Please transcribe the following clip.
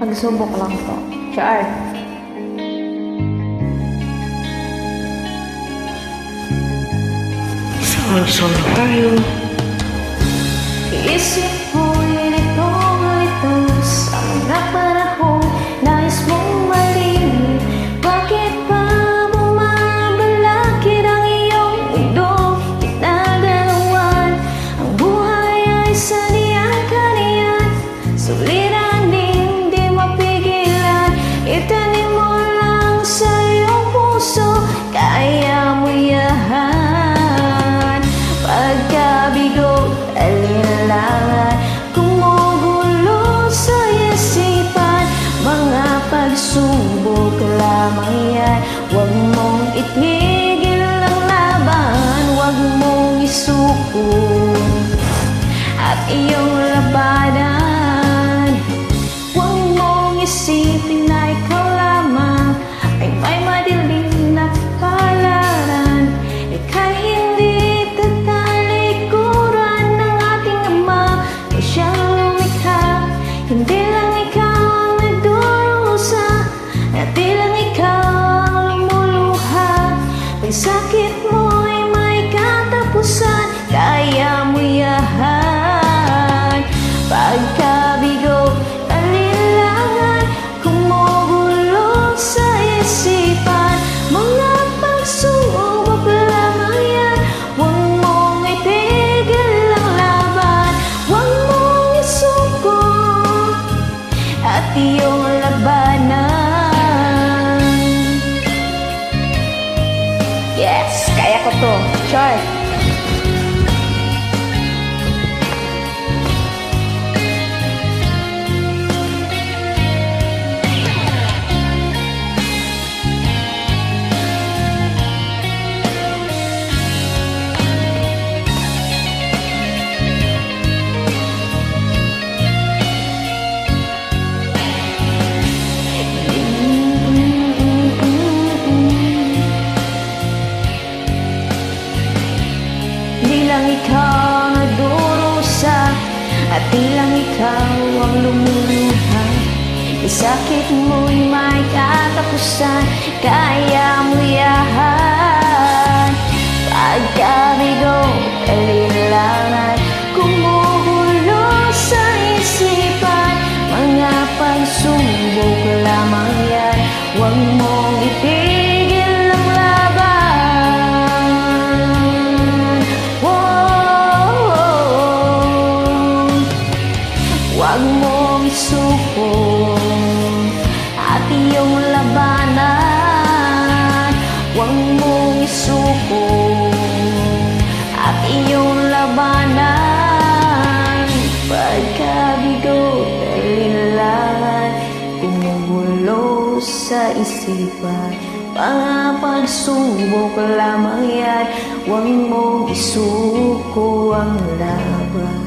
Pagsubok lang to. Char. Saan tayo? Iisip mo lito sa mga panahon nais mong malimit. Bakit pa bumabalakid ang iyong mundo? Ginagalawan ang buhay ay saniyan-kaniyan, suliran din di mapigilan. Itanim mo lang sa iyong puso, kaya mo yahan. Pagkabigo, alinlangan, kumugulo sa isipan, mga pagsubok lamang yan. Huwag mong itigil ang laban, huwag mong isuko at iyong labanan. Huwag mong isipin na ikaw lamang ay may madilim na kapalaran. Ika'y hindi tatalikuran ng ating Ama na siyang lumikha. Hindi lang ikaw ang nagdurusa, at di lang ikaw ang lumuluha. Pag sakit mo ay may katapusan, kaya mo yahan. Pagkabigo, alinlangan, kumugulo sa isipan, mga pagsubok lamang yan. Huwag mong itigil ang laban, huwag mong isuko at iyong labanan. Yes, kaya ko to. Char. Di lang ikaw nagdurusa, at di lang ikaw ang lumuluha. Isakit mo'y may katapusan, kaya mo yahan. Pagkabigo, alinlangan, kumugulo sa isipan, mga pagsubok lamang yan. Huwag mong itigil ang laban, huwag mong isuko at iyong labanan. Huwag mong isuko at iyong labanan. Pagkabigo, alinlangan, kumugulo sa isipan, mga pagsubok lamang yan. Huwag mong isuko ang laban.